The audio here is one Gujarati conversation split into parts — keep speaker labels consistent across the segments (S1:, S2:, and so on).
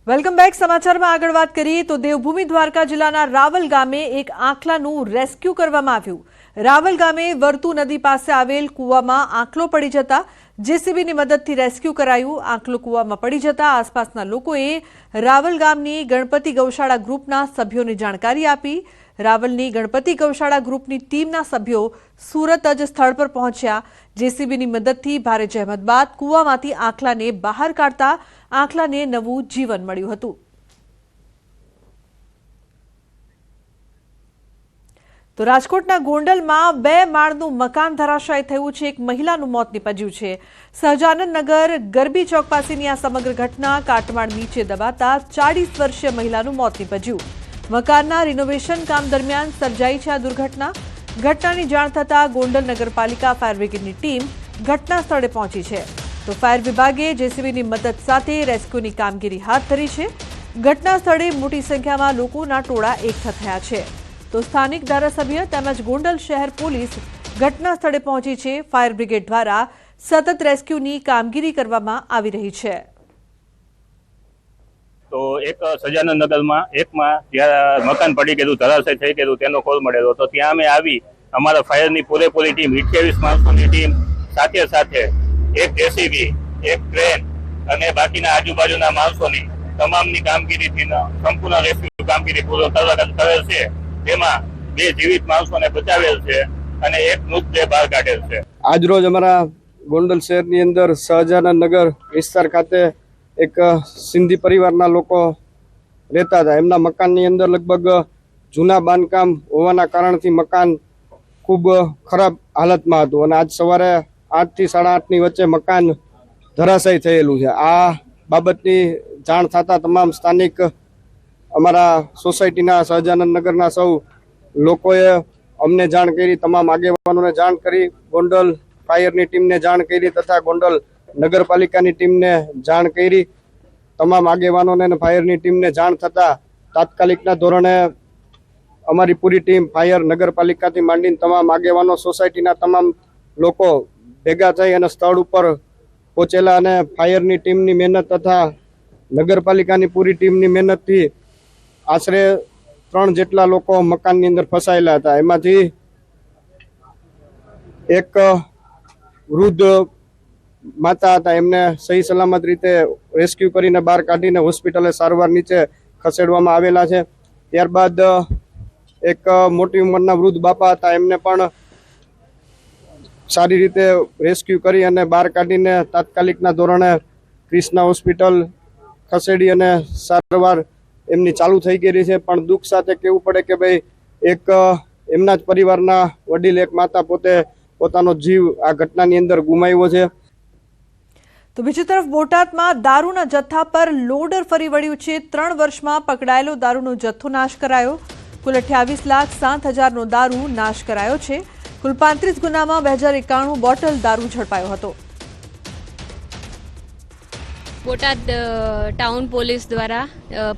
S1: Welcome back. સમાચારમાં આગળ વાત કરીએ તો દેવભૂમિ દ્વારકા જિલ્લાના રાવલ ગામે એક આંખલાનું રેસ્ક્યુ કરવામાં આવ્યું। રાવલ ગામે વર્તુ નદી પાસે આવેલ કૂવામાં આંખલો પડી જતા જેસીબીની મદદથી રેસ્ક્યુ કરાયું। આંખલો કૂવામાં પડી જતા આસપાસના લોકોએ રાવલ ગામની ગણપતિ ગૌશાળા ગ્રુપના સભ્યોને જાણકારી આપી। રાવલની ગણપતિ ગૌશાળા ગ્રુપની ટીમના સભ્યો સુરત જ સ્થળ પર પહોંચ્યા। જેસીબીની મદદથી ભારે જહેમત બાદ કૂવામાંથી આંખલાને બહાર કાઢતા આંખલાને નવું જીવન મળ્યું હતું। તો રાજકોટના ગોંડલમાં 2 માળનું મકાન ધરાશાયી થયું છે। એક મહિલાનું મોત નીપજ્યું છે। સહજાનંદ નગર ગરબી ચોક પાસેની આ સમગ્ર ઘટના કાટમાળ નીચે દબાતા 40 વર્ષીય મહિલાનું મોત નીપજ્યું। મકાનના રિનોવેશન કામ દરમિયાન સર્જાઈ છે આ દુર્ઘટના। ઘટનાની જાણ થતાં ગોંડલ નગરપાલિકા ફાયર બ્રિગેડની ટીમ ઘટના સ્થળે પહોંચી છે। તો ફાયર વિભાગે જેસીબીની મદદ સાથે રેસ્ક્યુની કામગીરી હાથ ધરી છે। ઘટના સ્થળે મોટી સંખ્યામાં લોકોના ટોળા એકઠા થયા છે। તો સ્થાનિક ધારાસભ્ય તેમજ ગોંડલ શહેર પોલીસ ઘટના સ્થળે પહોંચી છે। ફાયર બ્રિગેડ દ્વારા સતત રેસ્ક્યુની કામગીરી કરવામાં આવી રહી છે।
S2: तो एक सजानंद नगर में एक में ज्यादा मकान पड़ी गयु धराशय थई गयु तेनो कॉल मळेलो तो त्यां अमे आवी अमारा फायर नी पूरेपूरी टीम 28 माणसोनी टीम साथे साथे एक जेसीबी एक क्रेन अने बाकीना आजूबाजूना माणसोनी तमामनी कामगीरीथी संपूर्ण रेस्क्यू कामगीरी पूरो करेल छे। तेमां 2 जीवित माणसोने बचावेल छे अने एक मृतदेह बहार काढेल छे।
S3: आज रोज अमरा गोंडल शहरनी अंदर सहजानंद नगर विस्तार खाते एक सिंधी परिवारना लोको रहता था। एमना मकाननी अंदर लगभग जूना बांधकाम होवाना कारणथी मकान खूब खराब हालतमां हतुं अने आज सवारे 8 થી 8:30 ની વચ્ચે મકાન ધરાશાયી થયેલું છે। આ બાબતની જાણ થતા તમામ સ્થાનિક અમારા સોસાયટીના સહજાનંદ નગરના સૌ લોકોએ અમને જાણ કરી, તમામ આગેવાનોને જાણ કરી, ગોંડલ ફાયરની ટીમને જાણ કરી તથા ગોંડલ નગરપાલિકાની ટીમને જાણ કરી। તમામ આગેવાનોને અને ફાયરની ટીમને જાણ થતા તાત્કાલિકના ધોરણે અમારી પૂરી ટીમ ફાયર નગરપાલિકાથી માંડીને તમામ આગેવાનો સોસાયટીના તમામ લોકો ભેગા થઈ અને સ્થળ ઉપર પહોંચેલા અને ફાયરની ટીમની મહેનત તથા નગરપાલિકાની પૂરી ટીમની મહેનતથી આશરે 3 જેટલા લોકો મકાનની અંદર ફસાયેલા હતા। એમાંથી એક વૃદ્ધ माता था एमने सही सलामत रीते रेस्क्यू करीने बहार काढीने होस्पिटले सारवार नीचे खसेडवामां आवेला छे। त्यारबाद एक मोटी उंमरना वृद्ध बापा था एमने पण सारी रीते रेस्क्यू करी अने बहार काढीने तात्कालिकना धोरणे कृष्णा होस्पिटल खसेडी अने सारवार एमनी चालू थई गई छे। पण दुख साथे कहेवुं पड़े के भाई एक एमना ज परिवारना वडील एक माता पोते पोतानो जीव आ घटनानी अंदर गुमाव्यो छे।
S1: तो बीजी तरफ बोटादमां दारूना जत्था पर लोडर फरी वळ्युं छे। 3 वर्षमां पकड़ायेलो दारूनो जत्थो नाश करायो। कुल 28,07,000 नो दारू नाश करायो छे। कुल 35 गुनामां 2091 बोटल दारू झड़पायो हतो।
S4: बोटाद टाउन पोलीस द्वारा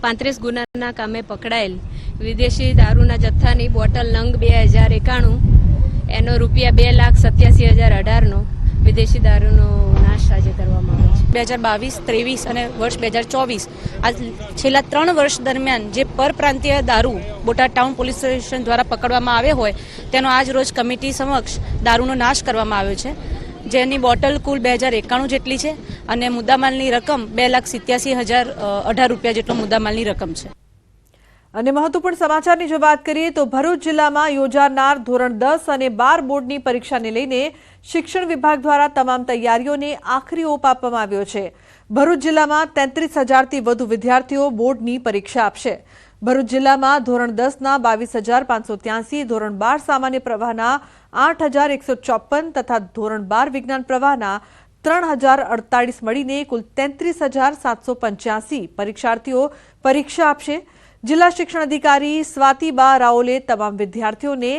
S4: 35 गुनाना कामे पकड़ायेल विदेशी दारूना जत्थानी बोटल नंग 2091 एनो रूपिया 2,87,018 नो विदेशी दारूनो नाश આજે કરવામાં આવે છે।
S5: 2022-23 અને વર્ષ 2024 આ છેલ્લા 3 વર્ષ દરમિયાન જે પરપ્રાંતીય દારૂ બોટાદ ટાઉન પોલીસ સ્ટેશન દ્વારા પકડવામાં આવ્યો હોય તેનો આજ રોજ કમિટી સમક્ષ દારૂનો નાશ કરવામાં આવ્યો છે, જેની બોટલ કુલ 2091 જેટલી છે અને મુદ્દામાલની રકમ 2,87,018 રૂપિયા જેટલો મુદ્દામાલની રકમ છે।
S1: અને મહત્વપૂર્ણ સમાચારની જો વાત કરીએ તો ભરૂચ જિલ્લામાં યોજાનાર ધોરણ 10 અને 12 બોર્ડની પરીક્ષાને લઈને શિક્ષણ વિભાગ દ્વારા તમામ તૈયારીઓને આખરી ઓપ આપવામાં આવ્યો છે। ભરૂચ જિલ્લામાં 33,000 થી વધુ વિદ્યાર્થીઓ બોર્ડની પરીક્ષા આપશે। ભરૂચ જિલ્લામાં ધોરણ 10ના 22,583, ધોરણ 12 સામાન્ય પ્રવાહના 8,154 તથા ધોરણ 12 વિજ્ઞાન પ્રવાહના 3,048 મળીને કુલ 33,785 પરીક્ષાર્થીઓ પરીક્ષા આપશે। जिला शिक्षण अधिकारी स्वातिबा राओले तमाम विद्यार्थीओने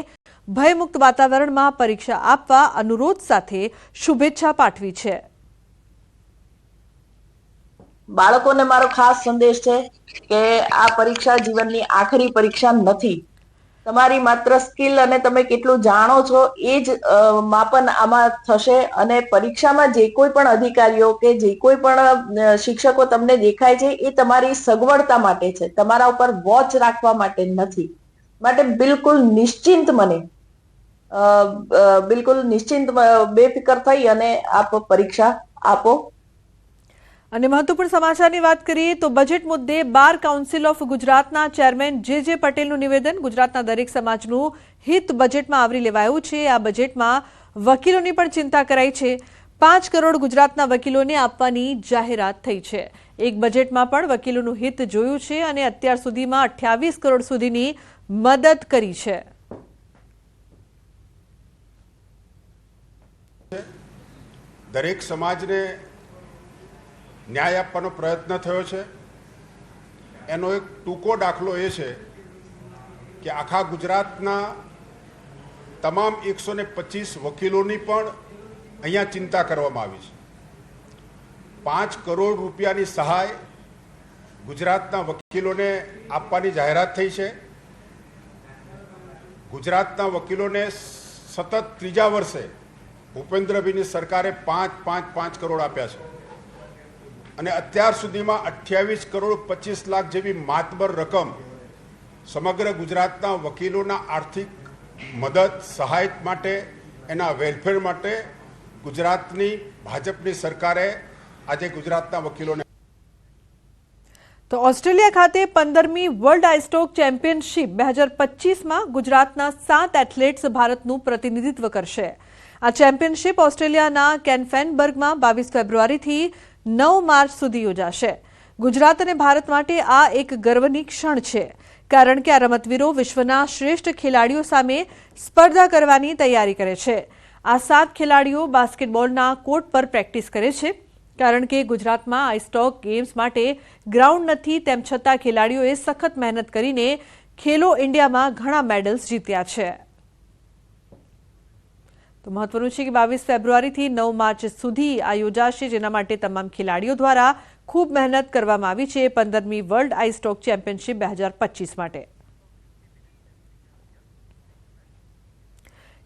S1: भयमुक्त वातावरणमां परीक्षा आपवा अनुरोध साथे शुभेच्छा पाठवी छे।
S6: बाळकोने मारो खास संदेश छे के आ परीक्षा जीवननी आखरी परीक्षा नथी। તમારી માત્ર સ્કિલ અને તમે કેટલું જાણો છો એ જ માપન આમાં થશે. અને પરીક્ષામાં જે કોઈ પણ અધિકારીઓ કે જે કોઈ પણ શિક્ષકો તમને દેખાય છે એ તમારી સગવડતા માટે છે, તમારા ઉપર વોચ રાખવા માટે નથી. માટે બિલકુલ નિશ્ચિંત મને બિલકુલ નિશ્ચિંત બેફિકર થઈ અને આપ પરીક્ષા આપો.
S1: અને મહત્વપૂર્ણ સમાચારની વાત કરીએ તો બજેટ મુદ્દે બાર કાઉન્સિલ ઓફ ગુજરાતના ચેરમેન જે પટેલનું નિવેદન. ગુજરાતના દરેક સમાજનું હિત બજેટમાં આવરી લેવાયું છે. આ બજેટમાં વકીલોની પણ ચિંતા કરાઈ છે. 5 કરોડ ગુજરાતના વકીલોને આપવાની જાહેરાત થઈ છે. એક બજેટમાં પણ વકીલોનું હિત જોયું છે અને અત્યાર સુધીમાં 28 કરોડ સુધીની મદદ કરી છે.
S7: દરેક સમાજને ન્યાય આપવાનો પ્રયત્ન થયો છે. એનો એક ટૂંકો દાખલો એ છે કે આખા ગુજરાતના તમામ 125 વકીલોની પણ અહીંયા ચિંતા કરવામાં આવી છે. 5 કરોડ રૂપિયાની સહાય ગુજરાતના વકીલોને આપવાની જાહેરાત થઈ છે. ગુજરાતના વકીલોને સતત ત્રીજા વર્ષે ભૂપેન્દ્રભાઈની સરકારે 5 કરોડ આપ્યા છે અને અત્યાર સુધીમાં 28 કરોડ 25 લાખ જેવી માતબર રકમ સમગ્ર ગુજરાતના વકીલોના આર્થિક મદદ સહાય માટે, એના વેલફેર માટે ગુજરાતની ભાજપની સરકારે આજે ગુજરાતના વકીલોને.
S1: તો ઓસ્ટ્રેલિયા ખાતે 15મી વર્લ્ડ આઈસ્ટોક ચેમ્પિયનશિપ 2025માં ગુજરાતના 7 એથ્લેટ્સ ભારતનું પ્રતિનિધિત્વ કરશે. આ ચેમ્પિયનશિપ ઓસ્ટ્રેલિયાના કેનફેનબર્ગમાં 22 ફેબ્રુઆરીથી 9 માર્ચ સુધી યોજાશે. ગુજરાત અને ભારત માટે આ એક ગર્વની ક્ષણ છે, કારણ કે આ રમતવીરો વિશ્વના શ્રેષ્ઠ ખેલાડીઓ સામે સ્પર્ધા કરવાની તૈયારી કરે છે. આ 7 ખેલાડીઓ બાસ્કેટબોલના કોર્ટ પર પ્રેક્ટિસ કરે છે, કારણ કે ગુજરાતમાં આઈસ્ટોક ગેમ્સ માટે ગ્રાઉન્ડ નથી. તેમ છતાં ખેલાડીઓએ સખત મહેનત કરીને ખેલો ઇન્ડિયામાં ઘણા મેડલ્સ જીત્યા છે. તો મહત્વનું છે કે 22 ફેબ્રુઆરીથી 9 માર્ચ સુધી આ યોજાશે, જેના માટે તમામ ખેલાડીઓ દ્વારા ખૂબ મહેનત કરવામાં આવી છે 15મી વર્લ્ડ આઈસ્ટોક ચેમ્પિયનશિપ 2025 માટે.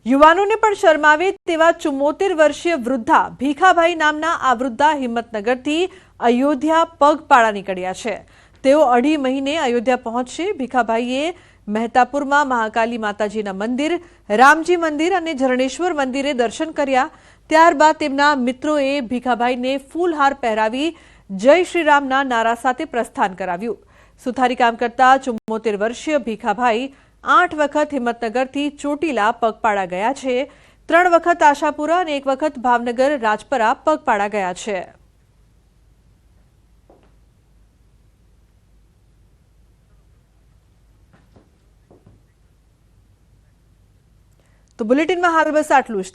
S1: યુવાનોને પણ શરમાવે તેવા 74 વર્ષીય વૃદ્ધા ભીખાભાઈ નામના આ વૃદ્ધા હિંમતનગરથી અયોધ્યા પગપાળા નીકળ્યા છે. તેઓ 2.5 મહિને અયોધ્યા પહોંચશે. ભીખાભાઈએ મહેતાપુરમાં મહાકાલી માતાજીના મંદિર, રામજી મંદિર અને ઝરણેશ્વર મંદિરે દર્શન કર્યા. ત્યારબાદ તેમના મિત્રોએ ભીખાભાઈને ફૂલહાર પહેરાવી જય શ્રી રામના નારા સાથે પ્રસ્થાન કરાવ્યું. સુથારી કામ કરતા 74 વર્ષીય ભીખાભાઈ 8 વખત હિંમતનગરથી ચોટીલા પગપાળા ગયા છે. 3 વખત આશાપુરા અને 1 વખત ભાવનગર રાજપરા પગપાળા ગયા છે. તો બુલેટિનમાં હાલ બસ આટલું જ.